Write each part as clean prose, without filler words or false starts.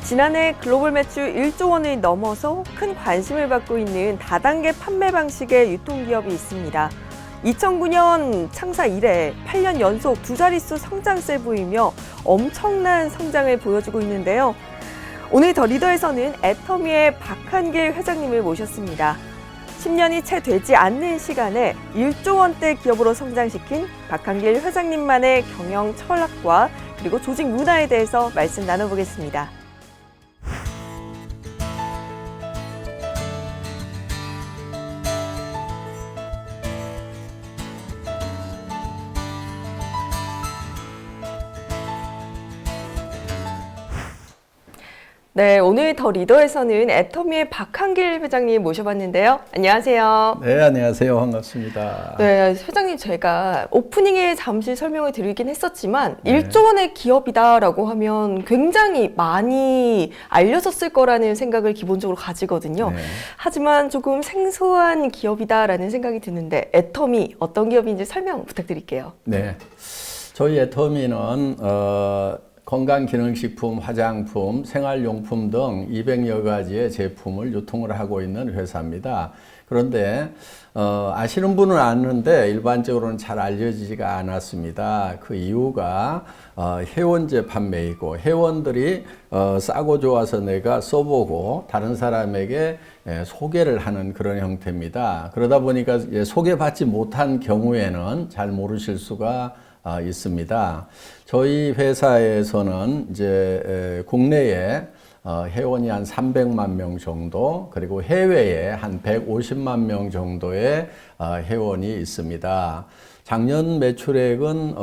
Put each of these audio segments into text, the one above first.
지난해 글로벌 매출 1조 원을 넘어서 큰 관심을 받고 있는 다단계 판매 방식의 유통기업이 있습니다. 2009년 창사 이래 8년 연속 두 자릿수 성장세를 보이며 엄청난 성장을 보여주고 있는데요. 오늘 더 리더에서는 애터미의 박한길 회장님을 모셨습니다. 10년이 채 되지 않는 시간에 1조 원대 기업으로 성장시킨 박한길 회장님만의 경영 철학과 그리고 조직 문화에 대해서 말씀 나눠보겠습니다. 네, 오늘 더 리더에서는 애터미의 박한길 회장님 모셔봤는데요. 안녕하세요. 네, 안녕하세요. 반갑습니다. 네, 회장님 제가 오프닝에 잠시 설명을 드리긴 했었지만 1조 원의 기업이다라고 하면 굉장히 많이 알려졌을 거라는 생각을 기본적으로 가지거든요. 네. 하지만 조금 생소한 기업이다라는 생각이 드는데 애터미 어떤 기업인지 설명 부탁드릴게요. 네, 저희 애터미는 건강기능식품, 화장품, 생활용품 등 200여 가지의 제품을 유통을 하고 있는 회사입니다. 그런데 아시는 분은 아는데 일반적으로는 잘 알려지지가 않았습니다. 그 이유가 회원제 판매이고 회원들이 싸고 좋아서 내가 써보고 다른 사람에게 소개를 하는 그런 형태입니다. 그러다 보니까 소개받지 못한 경우에는 잘 모르실 수가 있습니다. 저희 회사에서는 이제 국내에 회원이 한 300만 명 정도, 그리고 해외에 한 150만 명 정도의 회원이 있습니다. 작년 매출액은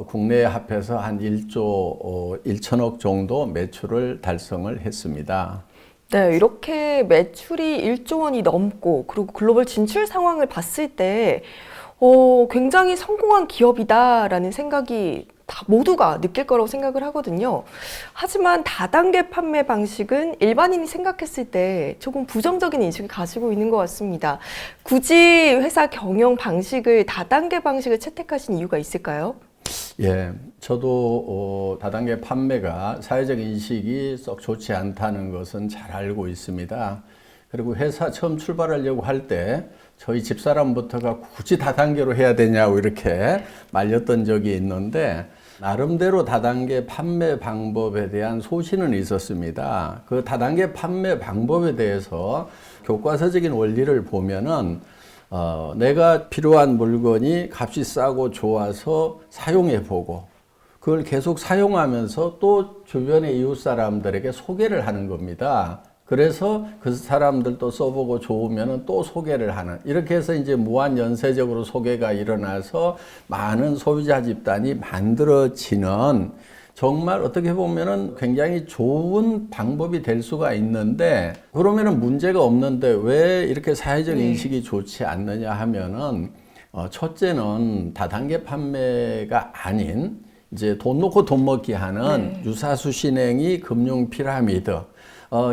국내에 합해서 한 1조 1천억 정도 매출을 달성을 했습니다. 네, 이렇게 매출이 1조 원이 넘고 그리고 글로벌 진출 상황을 봤을 때 굉장히 성공한 기업이다라는 생각이 다 모두가 느낄 거라고 생각을 하거든요. 하지만 다단계 판매 방식은 일반인이 생각했을 때 조금 부정적인 인식을 가지고 있는 것 같습니다. 굳이 회사 경영 방식을 다단계 방식을 채택하신 이유가 있을까요? 예, 저도 다단계 판매가 사회적 인식이 썩 좋지 않다는 것은 잘 알고 있습니다. 그리고 회사 처음 출발하려고 할 때 저희 집사람부터가 굳이 다단계로 해야 되냐고 이렇게 말렸던 적이 있는데 나름대로 다단계 판매 방법에 대한 소신은 있었습니다. 그 다단계 판매 방법에 대해서 교과서적인 원리를 보면은 내가 필요한 물건이 값이 싸고 좋아서 사용해 보고 그걸 계속 사용하면서 또 주변의 이웃 사람들에게 소개를 하는 겁니다. 그래서 그 사람들도 써보고 좋으면 또 소개를 하는, 이렇게 해서 이제 무한 연쇄적으로 소개가 일어나서 많은 소비자 집단이 만들어지는 정말 어떻게 보면은 굉장히 좋은 방법이 될 수가 있는데, 그러면은 문제가 없는데 왜 이렇게 사회적 인식이 좋지 않느냐 하면은 첫째는 다단계 판매가 아닌 이제 돈 놓고 돈 먹기 하는 유사수 신행이 금융 피라미드,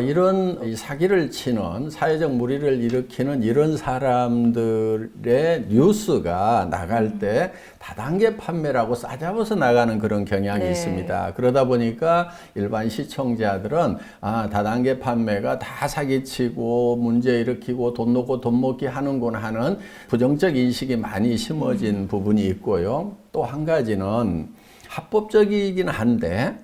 이런 사기를 치는 사회적 무리를 일으키는 이런 사람들의 뉴스가 나갈 때 다단계 판매라고 싸잡아서 나가는 그런 경향이 있습니다. 그러다 보니까 일반 시청자들은 다단계 판매가 다 사기치고 문제 일으키고 돈 놓고 돈 먹기 하는구나 하는 부정적 인식이 많이 심어진 부분이 있고요. 또 한 가지는 합법적이긴 한데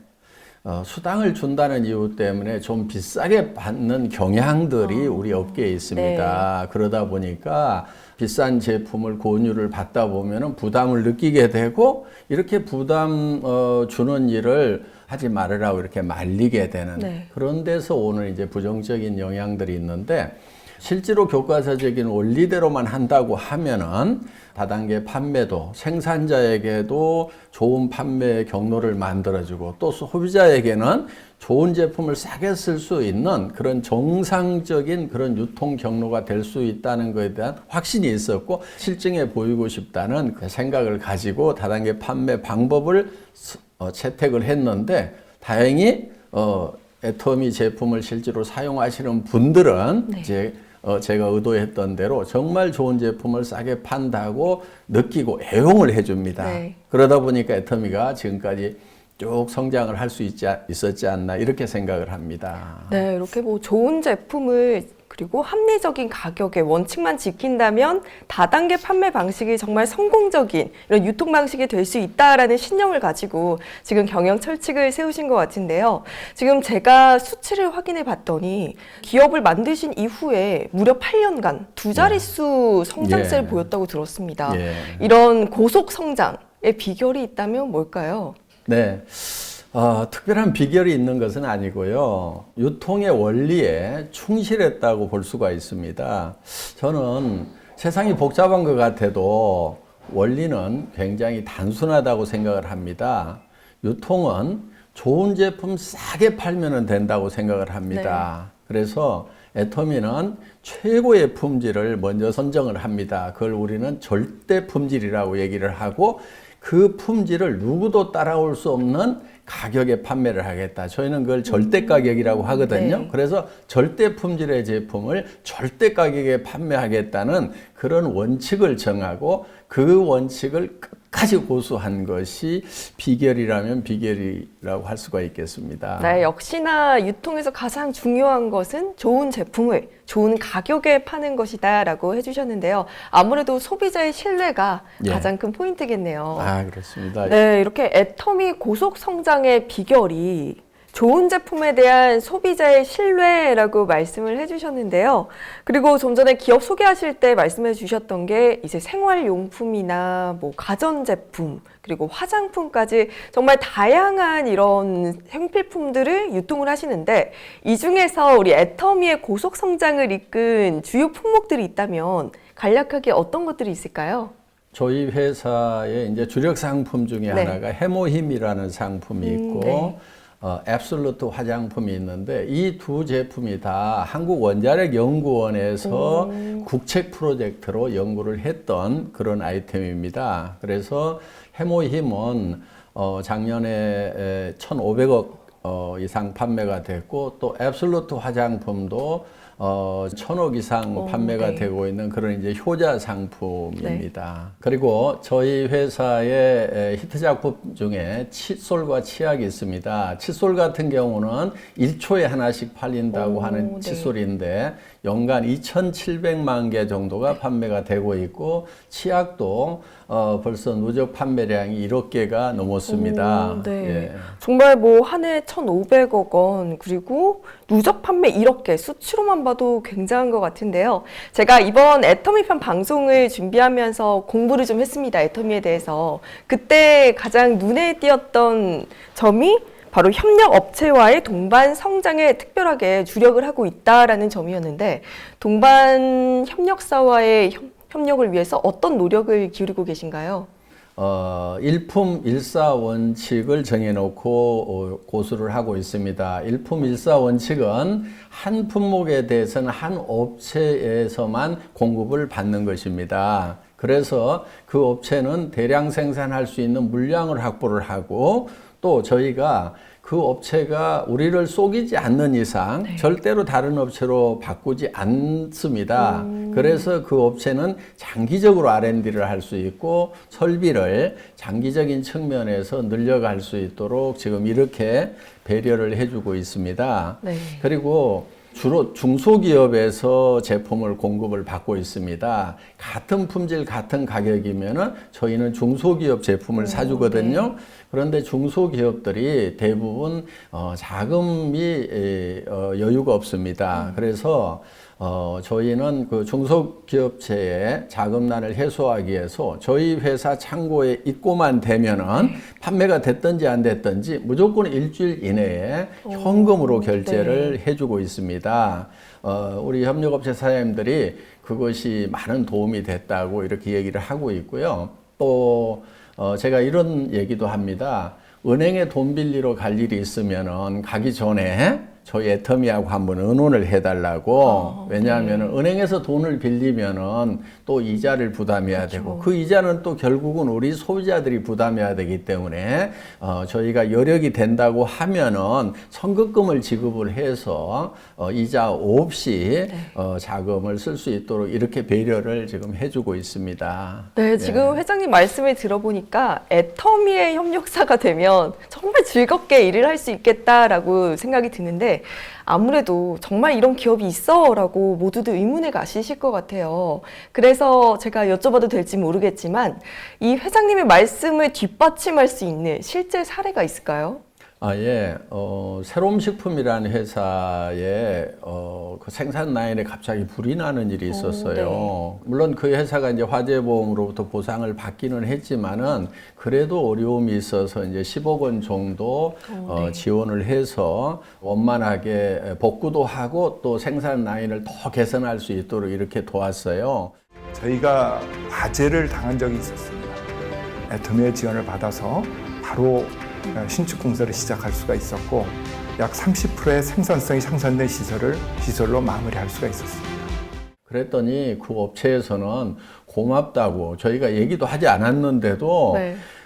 수당을 준다는 이유 때문에 좀 비싸게 받는 경향들이 우리 업계에 있습니다. 그러다 보니까 비싼 제품을 권유를 받다 보면 부담을 느끼게 되고 이렇게 부담 주는 일을 하지 말으라고 이렇게 말리게 되는 그런 데서 오는 이제 부정적인 영향들이 있는데, 실제로 교과서적인 원리대로만 한다고 하면은 다단계 판매도 생산자에게도 좋은 판매 경로를 만들어주고 또 소비자에게는 좋은 제품을 싸게 쓸 수 있는 그런 정상적인 그런 유통 경로가 될 수 있다는 것에 대한 확신이 있었고 실증해 보이고 싶다는 그 생각을 가지고 다단계 판매 방법을 채택을 했는데, 다행히 애터미 제품을 실제로 사용하시는 분들은 이제 제가 의도했던 대로 정말 좋은 제품을 싸게 판다고 느끼고 애용을 해줍니다. 그러다 보니까 애터미가 지금까지 쭉 성장을 할 수 있었지 않나 이렇게 생각을 합니다. 네, 이렇게 뭐 좋은 제품을 그리고 합리적인 가격의 원칙만 지킨다면 다단계 판매 방식이 정말 성공적인 이런 유통 방식이 될 수 있다라는 신념을 가지고 지금 경영 철칙을 세우신 것 같은데요. 지금 제가 수치를 확인해 봤더니 기업을 만드신 이후에 무려 8년간 두 자릿수 성장세를 예. 보였다고 들었습니다. 예. 이런 고속 성장의 비결이 있다면 뭘까요? 네. 특별한 비결이 있는 것은 아니고요. 유통의 원리에 충실했다고 볼 수가 있습니다. 저는 세상이 복잡한 것 같아도 원리는 굉장히 단순하다고 생각을 합니다. 유통은 좋은 제품 싸게 팔면 된다고 생각을 합니다. 그래서 애터미는 최고의 품질을 먼저 선정을 합니다. 그걸 우리는 절대 품질이라고 얘기를 하고 그 품질을 누구도 따라올 수 없는 가격에 판매를 하겠다. 저희는 그걸 절대 가격이라고 하거든요. 네. 그래서 절대 품질의 제품을 절대 가격에 판매하겠다는 그런 원칙을 정하고 그 원칙을 끝까지 고수한 것이 비결이라면 비결이라고 할 수가 있겠습니다. 네, 역시나 유통에서 가장 중요한 것은 좋은 제품을 좋은 가격에 파는 것이다라고 해주셨는데요. 아무래도 소비자의 신뢰가 예. 가장 큰 포인트겠네요. 그렇습니다. 네, 이렇게 애터미 고속 성장의 비결이 좋은 제품에 대한 소비자의 신뢰라고 말씀을 해주셨는데요. 그리고 좀 전에 기업 소개하실 때 말씀해 주셨던 게 이제 생활용품이나 뭐 가전제품 그리고 화장품까지 정말 다양한 이런 생필품들을 유통을 하시는데 이 중에서 우리 애터미의 고속 성장을 이끈 주요 품목들이 있다면 간략하게 어떤 것들이 있을까요? 저희 회사의 이제 주력 상품 중에 하나가 해모힘이라는 상품이 있고 앱솔루트 화장품이 있는데 이 두 제품이 다 한국원자력연구원에서 국책 프로젝트로 연구를 했던 그런 아이템입니다. 그래서 해모힘은 작년에 1,500억 이상 판매가 됐고 또 앱솔루트 화장품도 1,000억 이상 판매가 되고 있는 그런 이제 효자 상품입니다. 그리고 저희 회사의 히트 작품 중에 칫솔과 치약이 있습니다. 칫솔 같은 경우는 1초에 하나씩 팔린다고 하는 칫솔인데 연간 2,700만 개 정도가 판매가 되고 있고 치약도 벌써 누적 판매량이 1억 개가 넘었습니다. 예. 정말 뭐 한 해 1,500억 원 그리고 누적 판매 1억 개 수치로만 봐도 굉장한 것 같은데요. 제가 이번 애터미 편 방송을 준비하면서 공부를 좀 했습니다. 애터미에 대해서. 그때 가장 눈에 띄었던 점이 바로 협력 업체와의 동반 성장에 특별하게 주력을 하고 있다라는 점이었는데 동반 협력사와의 협력을 위해서 어떤 노력을 기울이고 계신가요? 일품 일사 원칙을 정해놓고 고수를 하고 있습니다. 일품 일사 원칙은 한 품목에 대해서는 한 업체에서만 공급을 받는 것입니다. 그래서 그 업체는 대량 생산할 수 있는 물량을 확보를 하고 또 저희가 그 업체가 우리를 속이지 않는 이상 절대로 다른 업체로 바꾸지 않습니다. 그래서 그 업체는 장기적으로 R&D를 할 수 있고 설비를 장기적인 측면에서 늘려갈 수 있도록 지금 이렇게 배려를 해주고 있습니다. 그리고 주로 중소기업에서 제품을 공급을 받고 있습니다. 같은 품질, 같은 가격이면은 저희는 중소기업 제품을 사주거든요. 그런데 중소기업들이 대부분 자금이 여유가 없습니다. 그래서 저희는 그 중소기업체의 자금난을 해소하기 위해서 저희 회사 창고에 입고만 되면은 판매가 됐든지 안 됐든지 무조건 일주일 이내에 현금으로 결제를 해주고 있습니다. 우리 협력업체 사장님들이 그것이 많은 도움이 됐다고 이렇게 얘기를 하고 있고요. 또 제가 이런 얘기도 합니다. 은행에 돈 빌리러 갈 일이 있으면은 가기 전에 저희 애터미하고 한번 의논을 해달라고. 왜냐하면 은행에서 돈을 빌리면은 또 이자를 부담해야 되고 그 이자는 또 결국은 우리 소비자들이 부담해야 되기 때문에 저희가 여력이 된다고 하면은 선급금을 지급을 해서 이자 없이 자금을 쓸 수 있도록 이렇게 배려를 지금 해주고 있습니다. 네, 지금 회장님 말씀을 들어보니까 애터미의 협력사가 되면 정말 즐겁게 일을 할 수 있겠다라고 생각이 드는데 아무래도 정말 이런 기업이 있어라고 모두들 의문에 가시실 것 같아요. 그래서 제가 여쭤봐도 될지 모르겠지만 이 회장님의 말씀을 뒷받침할 수 있는 실제 사례가 있을까요? 예. 새롬식품이라는 회사에 그 생산 라인에 갑자기 불이 나는 일이 있었어요. 물론 그 회사가 이제 화재보험으로부터 보상을 받기는 했지만은 그래도 어려움이 있어서 이제 10억 원 정도 지원을 해서 원만하게 복구도 하고 또 생산 라인을 더 개선할 수 있도록 이렇게 도왔어요. 저희가 화재를 당한 적이 있었습니다. 애터미의 지원을 받아서 바로 신축 공사를 시작할 수가 있었고 약 30%의 생산성이 향상된 시설로 마무리할 수가 있었습니다. 그랬더니 그 업체에서는 고맙다고 저희가 얘기도 하지 않았는데도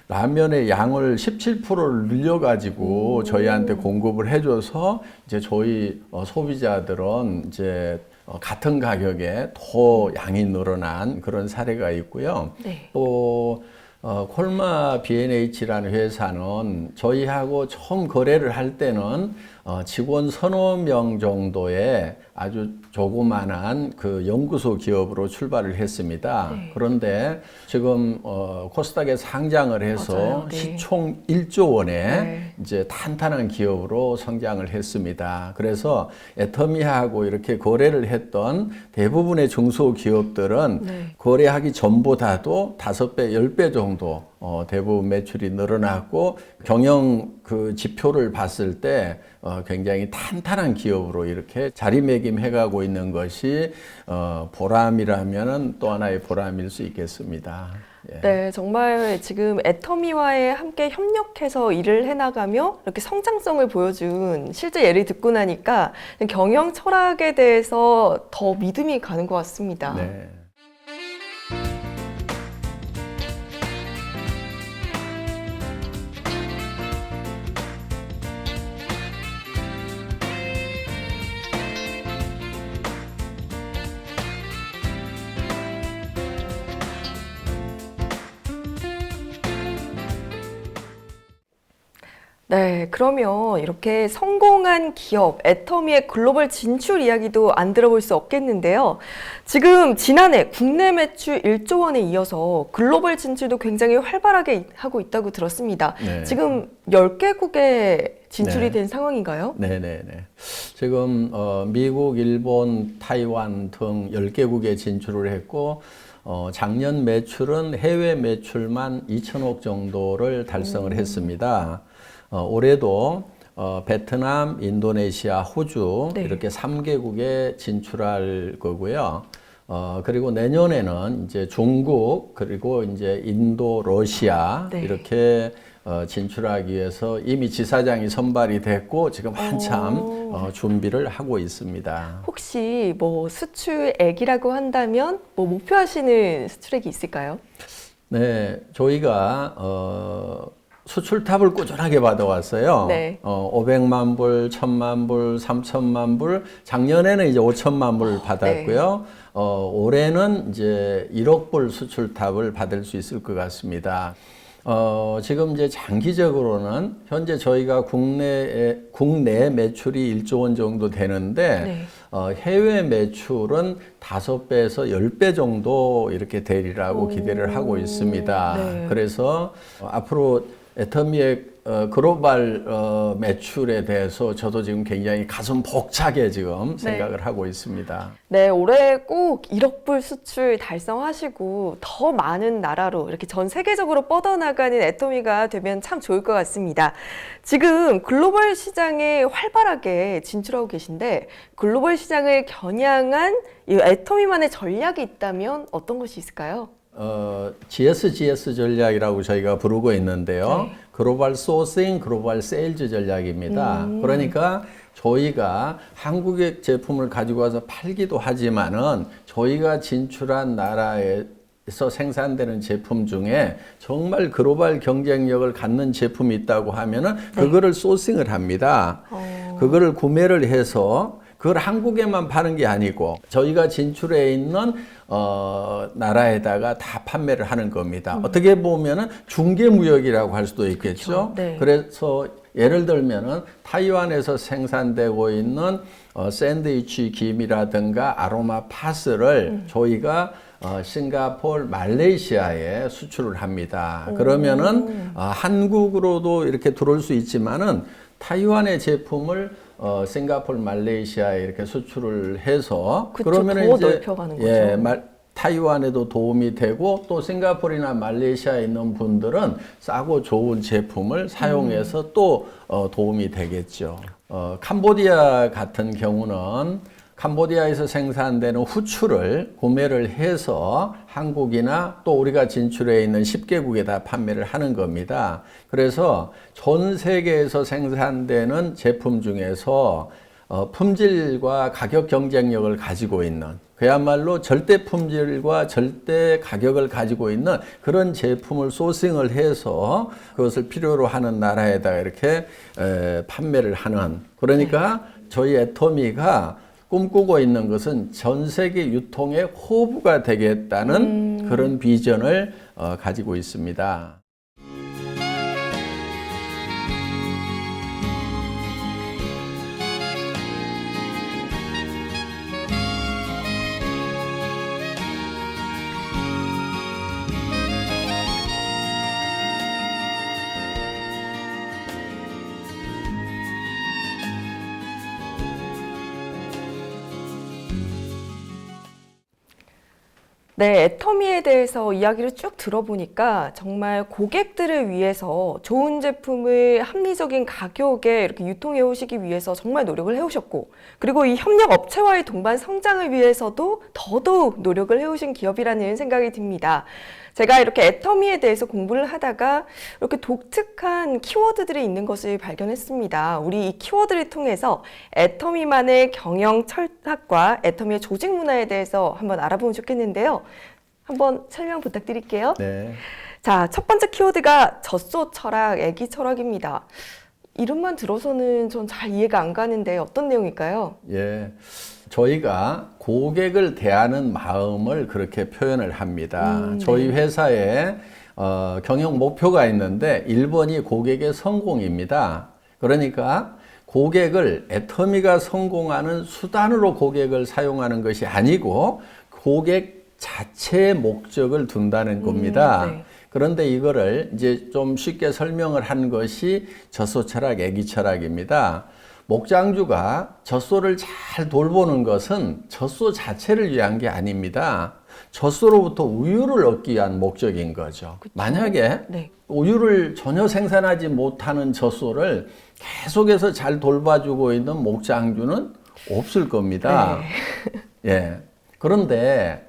라면의 양을 17%를 늘려가지고 저희한테 공급을 해줘서 이제 저희 소비자들은 이제 같은 가격에 더 양이 늘어난 그런 사례가 있고요. 또 콜마 B&H라는 회사는 저희하고 처음 거래를 할 때는 직원 서너 명 정도의 아주 조그만한 그 연구소 기업으로 출발을 했습니다. 그런데 지금 코스닥에 상장을 해서 시총 1조 원의 이제 탄탄한 기업으로 성장을 했습니다. 그래서 애터미하고 이렇게 거래를 했던 대부분의 중소기업들은 거래하기 전보다도 5배, 10배 정도 대부분 매출이 늘어났고 경영 그 지표를 봤을 때 굉장히 탄탄한 기업으로 이렇게 자리매김해가고 있는 것이 보람이라면 또 하나의 보람일 수 있겠습니다. 네, 정말 지금 애터미와의 함께 협력해서 일을 해나가며 이렇게 성장성을 보여준 실제 예를 듣고 나니까 경영 철학에 대해서 더 믿음이 가는 것 같습니다. 네. 네, 그러면 이렇게 성공한 기업, 애터미의 글로벌 진출 이야기도 안 들어볼 수 없겠는데요. 지금 지난해 국내 매출 1조 원에 이어서 글로벌 진출도 굉장히 활발하게 하고 있다고 들었습니다. 지금 10개국에 진출이 된 상황인가요? 네네네. 지금 미국, 일본, 타이완 등 10개국에 진출을 했고 작년 매출은 해외 매출만 2천억 정도를 달성을 했습니다. 올해도 베트남, 인도네시아, 호주 이렇게 3개국에 진출할 거고요. 그리고 내년에는 이제 중국 그리고 이제 인도, 러시아 이렇게 진출하기 위해서 이미 지사장이 선발이 됐고 지금 한참 준비를 하고 있습니다. 혹시 뭐 수출액이라고 한다면 뭐 목표하시는 수출액이 있을까요? 네, 저희가 수출탑을 꾸준하게 받아왔어요. 500만 불, 1000만 불, 3000만 불, 작년에는 이제 5천만 불 받았고요. 올해는 이제 1억 불 수출탑을 받을 수 있을 것 같습니다. 지금 이제 장기적으로는 현재 저희가 국내 매출이 1조 원 정도 되는데 해외 매출은 5배에서 10배 정도 이렇게 되리라고 기대를 하고 있습니다. 그래서 앞으로 애터미의 글로벌 매출에 대해서 저도 지금 굉장히 가슴 벅차게 지금 생각을 하고 있습니다. 네, 올해 꼭 1억 불 수출 달성하시고 더 많은 나라로 이렇게 전 세계적으로 뻗어나가는 애터미가 되면 참 좋을 것 같습니다. 지금 글로벌 시장에 활발하게 진출하고 계신데 글로벌 시장을 겨냥한 이 애터미만의 전략이 있다면 어떤 것이 있을까요? GSGS 전략이라고 저희가 부르고 있는데요. 글로벌 소싱, 글로벌 세일즈 전략입니다. 그러니까 저희가 한국의 제품을 가지고 와서 팔기도 하지만은 저희가 진출한 나라에서 생산되는 제품 중에 정말 글로벌 경쟁력을 갖는 제품이 있다고 하면은 그거를 소싱을 합니다. 그거를 구매를 해서 그걸 한국에만 파는 게 아니고 저희가 진출해 있는 나라에다가 다 판매를 하는 겁니다. 어떻게 보면은 중개무역이라고 할 수도 있겠죠. 그렇죠. 네. 그래서 예를 들면은 타이완에서 생산되고 있는 샌드위치 김이라든가 아로마 파스를 저희가 싱가포르, 말레이시아에 수출을 합니다. 그러면은 한국으로도 이렇게 들어올 수 있지만은 타이완의 제품을 싱가포르, 말레이시아에 이렇게 수출을 해서 그쵸, 그러면은 더 이제 넓혀가는 거죠. 타이완에도 도움이 되고 또 싱가포르나 말레이시아에 있는 분들은 싸고 좋은 제품을 사용해서 또 도움이 되겠죠. 캄보디아 같은 경우는 캄보디아에서 생산되는 후추를 구매를 해서 한국이나 또 우리가 진출해 있는 10개국에 다 판매를 하는 겁니다. 그래서 전 세계에서 생산되는 제품 중에서 품질과 가격 경쟁력을 가지고 있는 그야말로 절대 품질과 절대 가격을 가지고 있는 그런 제품을 소싱을 해서 그것을 필요로 하는 나라에다가 이렇게 판매를 하는 그러니까 저희 애터미가 꿈꾸고 있는 것은 전 세계 유통의 호부가 되겠다는 그런 비전을 가지고 있습니다. 네, 애터미에 대해서 이야기를 쭉 들어보니까 정말 고객들을 위해서 좋은 제품을 합리적인 가격에 이렇게 유통해 오시기 위해서 정말 노력을 해오셨고, 그리고 이 협력 업체와의 동반 성장을 위해서도 더더욱 노력을 해오신 기업이라는 생각이 듭니다. 제가 이렇게 애터미에 대해서 공부를 하다가 이렇게 독특한 키워드들이 있는 것을 발견했습니다. 우리 이 키워드를 통해서 애터미만의 경영 철학과 애터미의 조직 문화에 대해서 한번 알아보면 좋겠는데요. 한번 설명 부탁드릴게요. 네. 자, 첫 번째 키워드가 젖소 철학, 애기 철학입니다. 이름만 들어서는 전 잘 이해가 안 가는데 어떤 내용일까요? 예. 저희가 고객을 대하는 마음을 그렇게 표현을 합니다. 저희 회사에 경영 목표가 있는데 1번이 고객의 성공입니다. 그러니까 고객을 애터미가 성공하는 수단으로 고객을 사용하는 것이 아니고 고객 자체의 목적을 둔다는 겁니다. 네. 그런데 이거를 이제 좀 쉽게 설명을 한 것이 젖소 철학, 애기 철학입니다. 목장주가 젖소를 잘 돌보는 것은 젖소 자체를 위한 게 아닙니다. 젖소로부터 우유를 얻기 위한 목적인 거죠. 그쵸? 만약에 네. 우유를 전혀 생산하지 못하는 젖소를 계속해서 잘 돌봐주고 있는 목장주는 없을 겁니다. 예. 그런데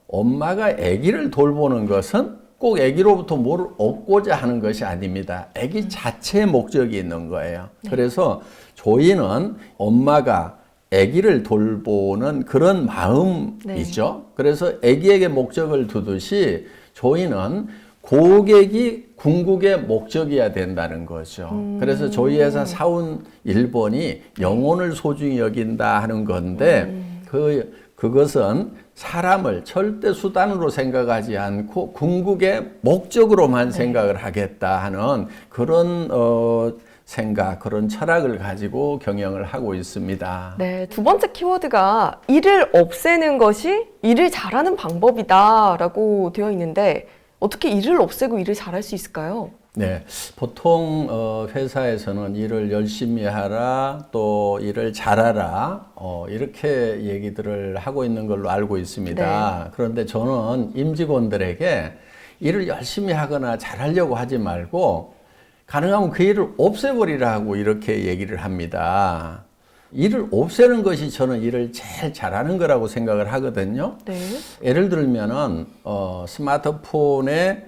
엄마가 아기를 돌보는 것은 꼭 아기로부터 뭘 얻고자 하는 것이 아닙니다. 아기 자체의 목적이 있는 거예요. 그래서 저희는 엄마가 아기를 돌보는 그런 마음이죠. 그래서 아기에게 목적을 두듯이 저희는 고객이 궁극의 목적이어야 된다는 거죠. 그래서 저희 회사 사원 1번이 영혼을 소중히 여긴다 하는 건데 그것은 사람을 절대 수단으로 생각하지 않고 궁극의 목적으로만 생각을 하겠다 하는 그런 생각, 그런 철학을 가지고 경영을 하고 있습니다. 네, 두 번째 키워드가 일을 없애는 것이 일을 잘하는 방법이다라고 되어 있는데 어떻게 일을 없애고 일을 잘할 수 있을까요? 네, 보통 회사에서는 일을 열심히 하라, 또 일을 잘하라, 이렇게 얘기들을 하고 있는 걸로 알고 있습니다. 네. 그런데 저는 임직원들에게 일을 열심히 하거나 잘하려고 하지 말고 가능하면 그 일을 없애버리라고 이렇게 얘기를 합니다. 일을 없애는 것이 저는 일을 제일 잘하는 거라고 생각을 하거든요. 네. 예를 들면은 스마트폰에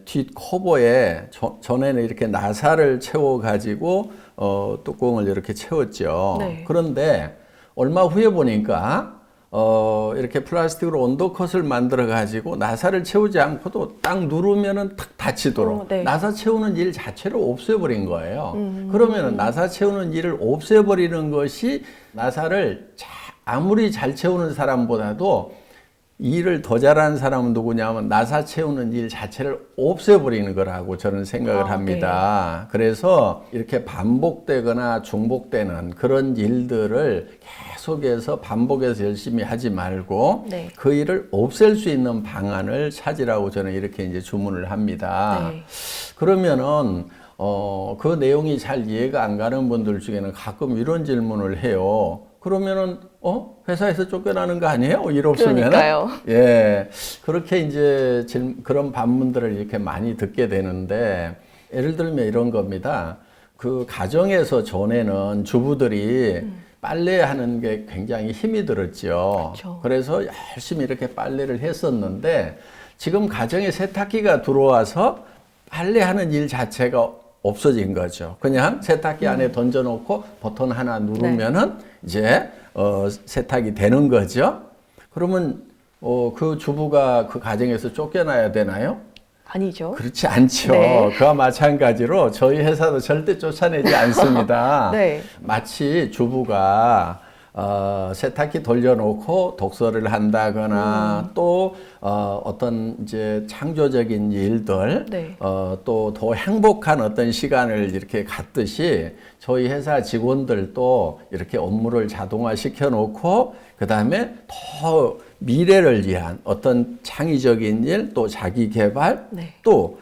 뒷 커버에 전에는 이렇게 나사를 채워 가지고 뚜껑을 이렇게 채웠죠. 네. 그런데 얼마 후에 보니까 이렇게 플라스틱으로 언더컷을 만들어 가지고 나사를 채우지 않고도 딱 누르면은 탁 닫히도록 네. 나사 채우는 일 자체를 없애버린 거예요. 그러면은 나사 채우는 일을 없애버리는 것이 나사를 아무리 잘 채우는 사람보다도 일을 더 잘하는 사람은 누구냐면 나사 채우는 일 자체를 없애버리는 거라고 저는 생각을 합니다. 그래서 이렇게 반복되거나 중복되는 그런 일들을 계속해서 반복해서 열심히 하지 말고 네. 그 일을 없앨 수 있는 방안을 찾으라고 저는 이렇게 이제 주문을 합니다. 네. 그러면은 그 내용이 잘 이해가 안 가는 분들 중에는 가끔 이런 질문을 해요. 그러면은 회사에서 쫓겨나는 거 아니에요? 일 없으면? 그러니까요. 예, 그렇게 이제 그런 반문들을 이렇게 많이 듣게 되는데 예를 들면 이런 겁니다. 그 가정에서 전에는 주부들이 빨래하는 게 굉장히 힘이 들었죠. 그렇죠. 그래서 열심히 이렇게 빨래를 했었는데 지금 가정에 세탁기가 들어와서 빨래하는 일 자체가 없어진 거죠. 그냥 세탁기 안에 던져놓고 버튼 하나 누르면은 이제 세탁이 되는 거죠. 그러면 그 주부가 그 가정에서 쫓겨나야 되나요? 아니죠. 그렇지 않죠. 네. 그와 마찬가지로 저희 회사도 절대 쫓아내지 않습니다. 네. 마치 주부가 세탁기 돌려놓고 독서를 한다거나 또 어떤 이제 창조적인 일들 네. 또 더 행복한 어떤 시간을 이렇게 갖듯이 저희 회사 직원들도 이렇게 업무를 자동화 시켜 놓고 그 다음에 더 미래를 위한 어떤 창의적인 일 또 자기 개발 네. 또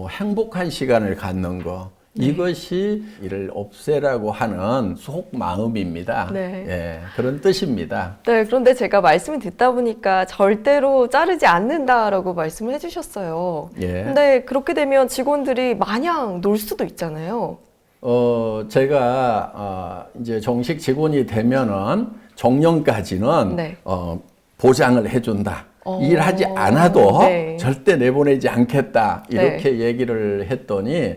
행복한 시간을 갖는 거 이것이 이를 없애라고 하는 속마음입니다. 네. 예, 그런 뜻입니다. 네, 그런데 제가 말씀을 듣다 보니까 절대로 자르지 않는다라고 말씀을 해주셨어요. 예. 근데 그렇게 되면 직원들이 마냥 놀 수도 있잖아요. 제가 이제 정식 직원이 되면은 정년까지는 네. 보장을 해준다. 일하지 않아도 네. 절대 내보내지 않겠다. 이렇게 네. 얘기를 했더니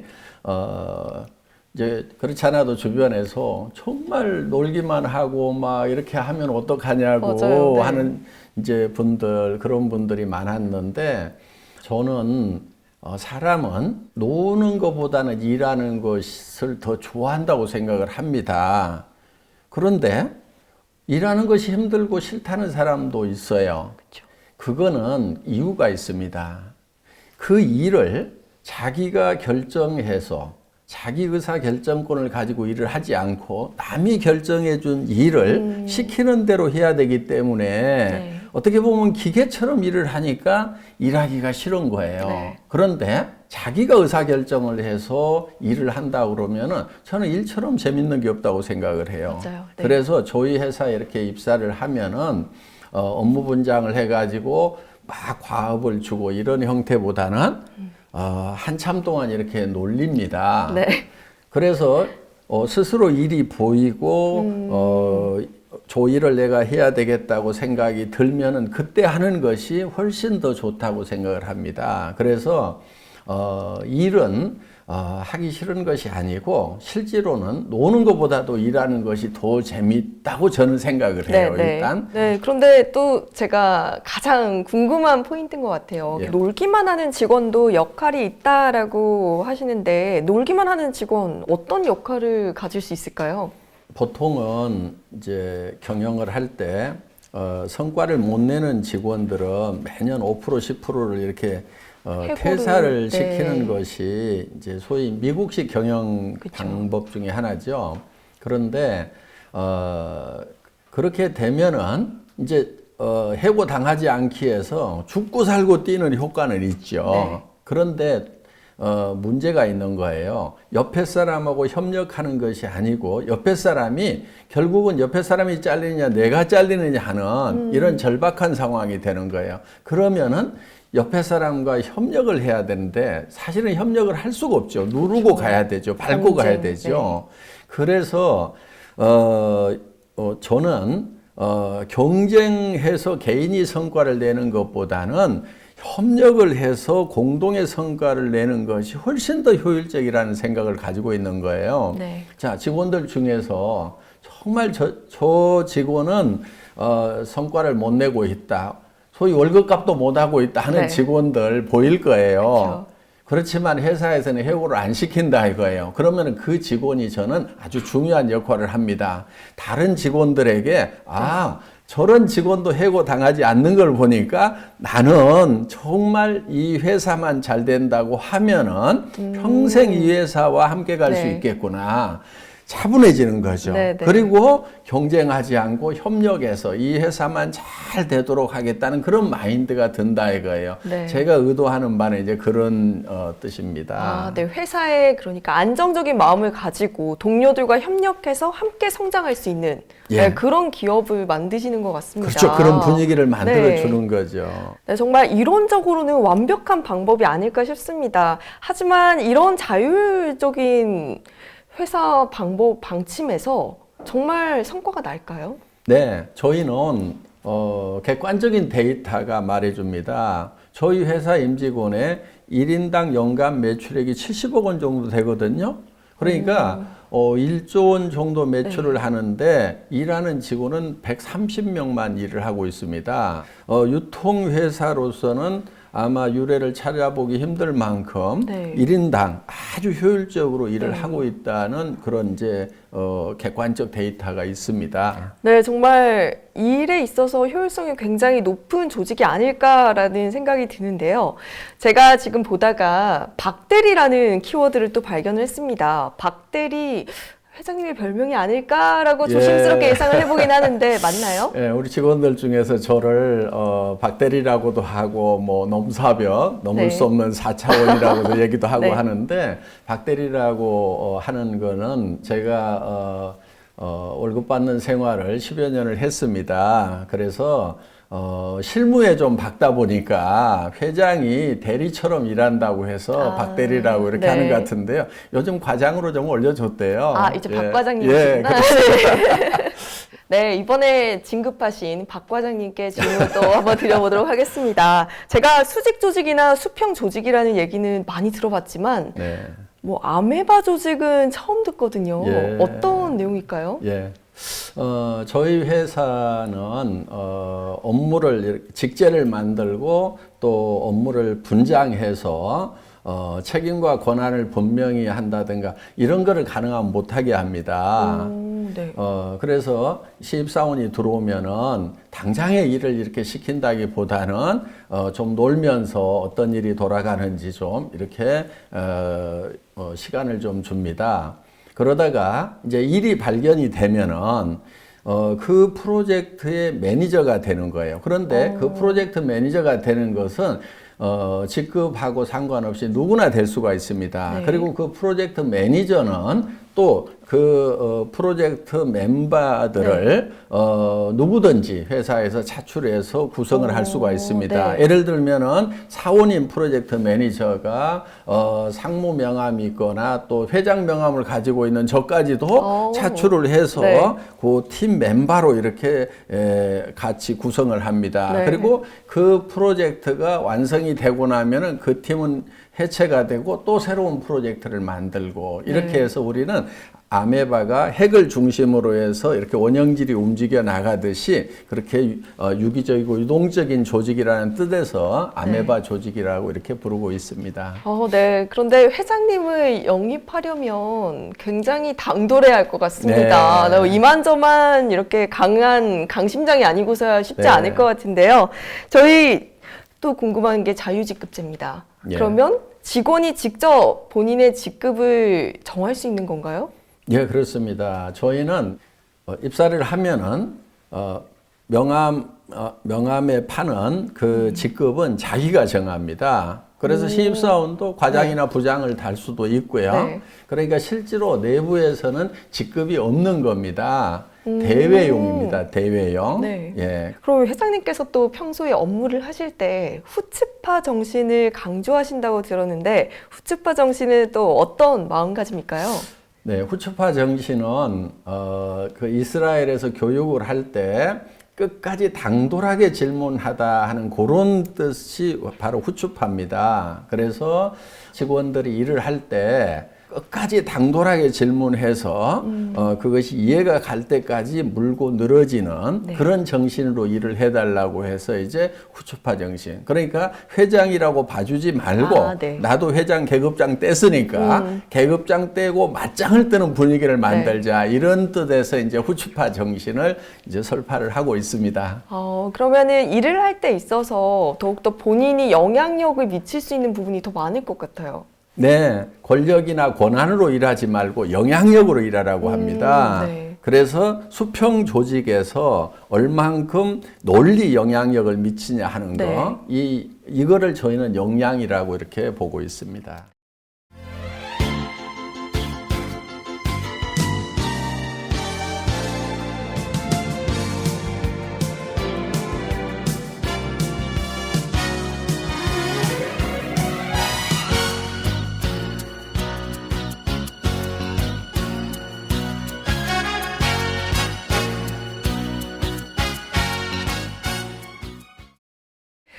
이제 그렇지 않아도 주변에서 정말 놀기만 하고 막 이렇게 하면 어떡하냐고 맞아요. 네. 하는 이제 그런 분들이 많았는데 저는 사람은 노는 것보다는 일하는 것을 더 좋아한다고 생각을 합니다. 그런데 일하는 것이 힘들고 싫다는 사람도 있어요. 그렇죠. 그거는 이유가 있습니다. 그 일을 자기가 결정해서 자기 의사 결정권을 가지고 일을 하지 않고 남이 결정해 준 일을 시키는 대로 해야 되기 때문에 네. 어떻게 보면 기계처럼 일을 하니까 일하기가 싫은 거예요. 네. 그런데 자기가 의사 결정을 해서 일을 한다 그러면은 저는 일처럼 재밌는 게 없다고 생각을 해요. 맞아요. 네. 그래서 저희 회사에 이렇게 입사를 하면은 업무 분장을 해가지고 막 과업을 주고 이런 형태보다는 한참 동안 이렇게 놀립니다. 네. 그래서 스스로 일이 보이고 저 일을 내가 해야 되겠다고 생각이 들면은 그때 하는 것이 훨씬 더 좋다고 생각을 합니다. 그래서 일은 하기 싫은 것이 아니고 실제로는 노는 것보다도 일하는 것이 더 재밌다고 저는 생각을 해요. 일단. 네, 그런데 또 제가 가장 궁금한 포인트인 것 같아요. 예. 놀기만 하는 직원도 역할이 있다라고 하시는데 놀기만 하는 직원 어떤 역할을 가질 수 있을까요? 보통은 이제 경영을 할 때 성과를 못 내는 직원들은 매년 5% 10%를 이렇게 퇴사를 네. 시키는 것이 이제 소위 미국식 경영 그쵸. 방법 중에 하나죠. 그런데 그렇게 되면은 이제 해고 당하지 않기 위해서 죽고 살고 뛰는 효과는 있죠. 네. 그런데 문제가 있는 거예요. 옆에 사람하고 협력하는 것이 아니고 옆에 사람이 결국은 옆에 사람이 잘리느냐 내가 잘리느냐 하는 이런 절박한 상황이 되는 거예요. 그러면은 옆에 사람과 협력을 해야 되는데 사실은 협력을 할 수가 없죠. 누르고 가야 되죠. 밟고 가야 되죠. 그래서 저는 경쟁해서 개인이 성과를 내는 것보다는 협력을 해서 공동의 성과를 내는 것이 훨씬 더 효율적이라는 생각을 가지고 있는 거예요. 네. 자, 직원들 중에서 정말 저 직원은 성과를 못 내고 있다. 소위 월급값도 못 하고 있다 하는 네. 직원들 보일 거예요. 그렇죠. 그렇지만 회사에서는 해고를 안 시킨다 이거예요. 그러면 그 직원이 저는 아주 중요한 역할을 합니다. 다른 직원들에게 저런 직원도 해고 당하지 않는 걸 보니까 나는 정말 이 회사만 잘 된다고 하면은 평생 이 회사와 함께 갈 수 네. 있겠구나. 차분해지는 거죠. 네, 네. 그리고 경쟁하지 않고 협력해서 이 회사만 잘 되도록 하겠다는 그런 마인드가 든다 이거예요. 네. 제가 의도하는 바는 이제 그런 뜻입니다. 네. 회사에 그러니까 안정적인 마음을 가지고 동료들과 협력해서 함께 성장할 수 있는 예. 그런 기업을 만드시는 것 같습니다. 그렇죠. 그런 분위기를 만들어 네. 주는 거죠. 네, 정말 이론적으로는 완벽한 방법이 아닐까 싶습니다. 하지만 이런 자율적인 회사 방침에서 정말 성과가 날까요? 네, 저희는 객관적인 데이터가 말해줍니다. 저희 회사 임직원의 1인당 연간 매출액이 70억 원 정도 되거든요. 그러니까 1조 원 정도 매출을 하는데 일하는 직원은 130명만 일을 하고 있습니다. 유통회사로서는 아마 유례를 찾아보기 힘들 만큼 네. 1인당 아주 효율적으로 일을 하고 있다는 그런 이제 객관적 데이터가 있습니다. 네, 정말 일에 있어서 효율성이 굉장히 높은 조직이 아닐까라는 생각이 드는데요. 제가 지금 보다가 박대리라는 키워드를 또 발견을 했습니다. 박대리 회장님의 별명이 아닐까라고 조심스럽게 예상을 해보긴 하는데 맞나요? 예, 우리 직원들 중에서 저를 박대리라고도 하고 뭐 넘사벽, 넘을 네. 수 없는 4차원이라고도 얘기도 하고 네. 하는데 박대리라고 하는 거는 제가 월급 받는 생활을 10여 년을 했습니다. 그래서 실무에 좀 박다 보니까 회장이 대리처럼 일한다고 해서 박대리라고 이렇게 네. 하는 것 같은데요. 요즘 과장으로 좀 올려줬대요. 이제 예. 박 과장님이시구나. 예, 그렇습니다. 네, 이번에 진급하신 박 과장님께 질문 또 한번 드려보도록 하겠습니다. 제가 수직 조직이나 수평 조직이라는 얘기는 많이 들어봤지만 네. 뭐 아메바 조직은 처음 듣거든요. 예. 어떤 내용일까요? 예. 저희 회사는 업무를 직제를 만들고 또 업무를 분장해서 책임과 권한을 분명히 한다든가 이런 거를 가능하면 못하게 합니다. 네. 그래서 신입사원이 들어오면은 당장의 일을 이렇게 시킨다기보다는 좀 놀면서 어떤 일이 돌아가는지 좀 이렇게 시간을 좀 줍니다. 그러다가 이제 일이 발견이 되면은 그 프로젝트의 매니저가 되는 거예요. 그런데 그 프로젝트 매니저가 되는 것은 직급하고 상관없이 누구나 될 수가 있습니다. 네. 그리고 그 프로젝트 매니저는 또 그 프로젝트 멤버들을 누구든지 회사에서 차출해서 구성을 할 수가 있습니다. 네. 예를 들면은 사원인 프로젝트 매니저가 상무 명함이 있거나 또 회장 명함을 가지고 있는 저까지도 차출을 해서 네. 그 팀 멤버로 이렇게 같이 구성을 합니다. 네. 그리고 그 프로젝트가 완성이 되고 나면은 그 팀은 해체가 되고 또 새로운 프로젝트를 만들고 이렇게 네. 해서 우리는 아메바가 핵을 중심으로 해서 이렇게 원형질이 움직여 나가듯이 그렇게 유기적이고 유동적인 조직이라는 뜻에서 아메바 조직이라고 이렇게 부르고 있습니다. 네. 그런데 회장님을 영입하려면 굉장히 당돌해야 할 것 같습니다. 네. 이만저만 이렇게 강한 강심장이 아니고서야 쉽지 네. 않을 것 같은데요. 저희 또 궁금한 게 자유직급제입니다. 예. 그러면 직원이 직접 본인의 직급을 정할 수 있는 건가요? 예, 그렇습니다. 저희는 입사를 하면은 명함에 파는 그 직급은 자기가 정합니다. 그래서 신입사원도 과장이나 부장을 달 수도 있고요. 네. 그러니까 실제로 내부에서는 직급이 없는 겁니다. 대외용입니다. 대외용. 네. 예. 그럼 회장님께서 또 평소에 업무를 하실 때 후츠파 정신을 강조하신다고 들었는데 후츠파 정신은 또 어떤 마음가짐일까요? 네, 후츠파 정신은 그 이스라엘에서 교육을 할 때 끝까지 당돌하게 질문하다 하는 그런 뜻이 바로 후추파입니다. 그래서 직원들이 일을 할 때 끝까지 당돌하게 질문해서 그것이 이해가 갈 때까지 물고 늘어지는 네. 그런 정신으로 일을 해달라고 해서 이제 후추파 정신. 그러니까 회장이라고 봐주지 말고 네. 나도 회장 계급장 뗐으니까 계급장 떼고 맞짱을 뜨는 분위기를 만들자 이런 뜻에서 이제 후추파 정신을 이제 설파를 하고 있습니다. 그러면은 일을 할 때 있어서 더욱더 본인이 영향력을 미칠 수 있는 부분이 더 많을 것 같아요. 네, 권력이나 권한으로 일하지 말고 영향력으로 일하라고 합니다. 네. 그래서 수평 조직에서 얼만큼 논리 영향력을 미치냐 하는 거, 이거를 저희는 역량이라고 이렇게 보고 있습니다.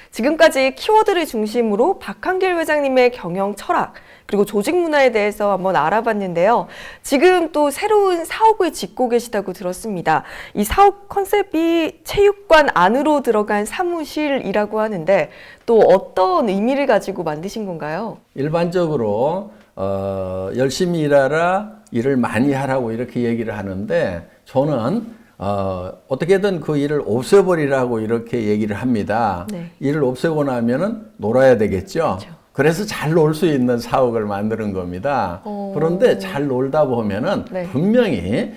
지금까지 키워드를 중심으로 박한길 회장님의 경영 철학 그리고 조직 문화에 대해서 한번 알아봤는데요. 지금 또 새로운 사옥을 짓고 계시다고 들었습니다. 이 사옥 컨셉이 체육관 안으로 들어간 사무실이라고 하는데 또 어떤 의미를 가지고 만드신 건가요? 일반적으로 열심히 일하라, 일을 많이 하라고 이렇게 얘기를 하는데 저는 어떻게든 그 일을 없애버리라고 이렇게 얘기를 합니다. 네. 일을 없애고 나면은 놀아야 되겠죠. 그렇죠. 그래서 잘 놀 수 있는 사옥을 만드는 겁니다. 그런데 잘 놀다 보면은 분명히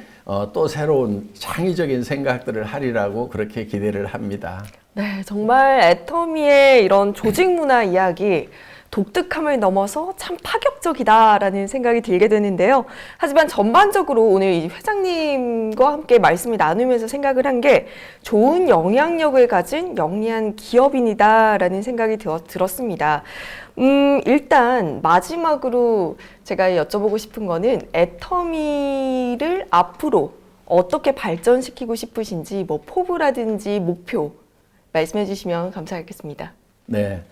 또 새로운 창의적인 생각들을 하리라고 그렇게 기대를 합니다. 네, 정말 애터미의 이런 조직 문화 이야기 독특함을 넘어서 참 파격적이다라는 생각이 들게 되는데요. 하지만 전반적으로 오늘 이 회장님과 함께 말씀을 나누면서 생각을 한 게 좋은 영향력을 가진 영리한 기업인이다라는 생각이 들었습니다. 일단 마지막으로 제가 여쭤보고 싶은 거는 애터미를 앞으로 어떻게 발전시키고 싶으신지 뭐 포부라든지 목표 말씀해 주시면 감사하겠습니다. 네.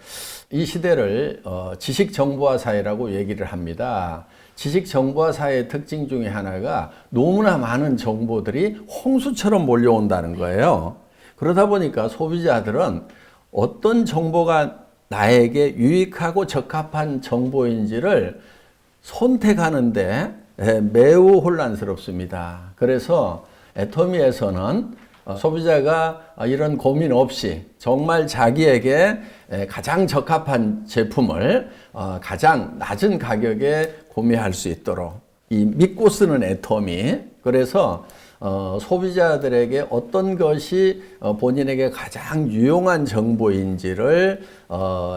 이 시대를 지식정보화 사회라고 얘기를 합니다. 지식정보화 사회의 특징 중에 하나가 너무나 많은 정보들이 홍수처럼 몰려온다는 거예요. 그러다 보니까 소비자들은 어떤 정보가 나에게 유익하고 적합한 정보인지를 선택하는데 매우 혼란스럽습니다. 그래서 애터미에서는 소비자가 이런 고민 없이 정말 자기에게 가장 적합한 제품을 가장 낮은 가격에 구매할 수 있도록 이 믿고 쓰는 애터미, 그래서 소비자들에게 어떤 것이 본인에게 가장 유용한 정보인지를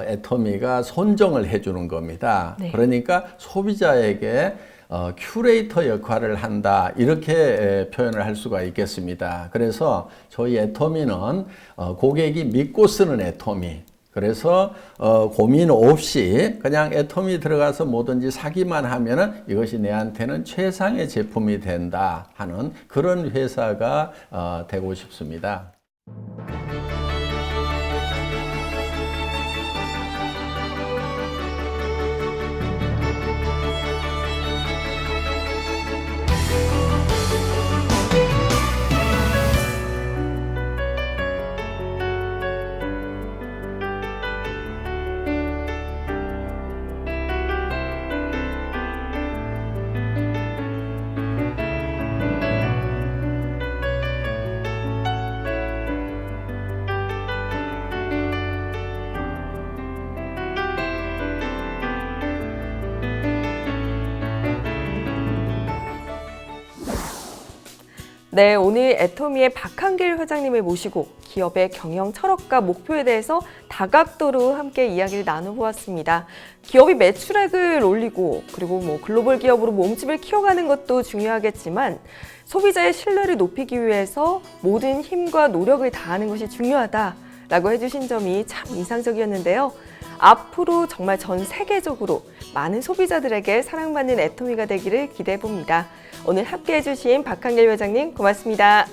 애터미가 선정을 해주는 겁니다. 네. 그러니까 소비자에게 큐레이터 역할을 한다 이렇게 표현을 할 수가 있겠습니다. 그래서 저희 애터미는 고객이 믿고 쓰는 애터미, 그래서 고민 없이 그냥 애터미 들어가서 뭐든지 사기만 하면은 이것이 내한테는 최상의 제품이 된다 하는 그런 회사가 되고 싶습니다. 네, 오늘 애터미의 박한길 회장님을 모시고 기업의 경영 철학과 목표에 대해서 다각도로 함께 이야기를 나눠보았습니다. 기업이 매출액을 올리고 그리고 글로벌 기업으로 몸집을 키워가는 것도 중요하겠지만 소비자의 신뢰를 높이기 위해서 모든 힘과 노력을 다하는 것이 중요하다라고 해주신 점이 참 인상적이었는데요. 앞으로 정말 전 세계적으로 많은 소비자들에게 사랑받는 애터미가 되기를 기대해봅니다. 오늘 함께해 주신 박한길 회장님 고맙습니다.